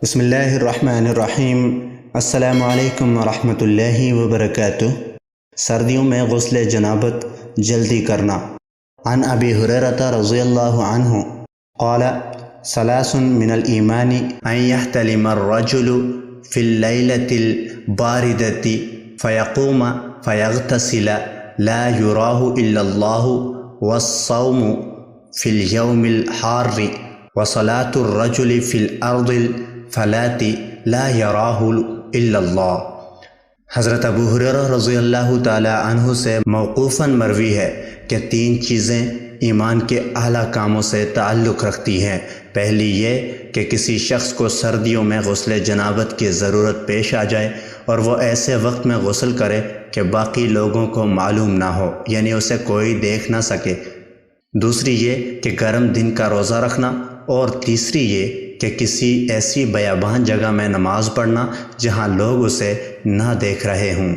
بسم اللہ الرحمن الرحیم۔ السلام علیکم ورحمۃ اللہ وبرکاتہ۔ سردیوں میں غسل جنابت جلدی کرنا۔ عن ابی ہریرہ رضی اللہ عنہ قال ثلاث من الایمان ان یحتلم الرجل فی اللیلۃ الباردۃ فیقوم فیغتسل لا یراہ الا اللہ والصوم فی الیوم الحار وصلاۃ الرجل فی الارض الفلاۃ لا یراہ الا اللہ۔ حضرت ابو ہریرہ رضی اللہ تعالی عنہ سے موقوفاً مروی ہے کہ تین چیزیں ایمان کے اعلیٰ کاموں سے تعلق رکھتی ہیں۔ پہلی یہ کہ کسی شخص کو سردیوں میں غسل جنابت کی ضرورت پیش آ جائے اور وہ ایسے وقت میں غسل کرے کہ باقی لوگوں کو معلوم نہ ہو، یعنی اسے کوئی دیکھ نہ سکے۔ دوسری یہ کہ گرم دن کا روزہ رکھنا، اور تیسری یہ کہ کسی ایسی بیابان جگہ میں نماز پڑھنا جہاں لوگ اسے نہ دیکھ رہے ہوں۔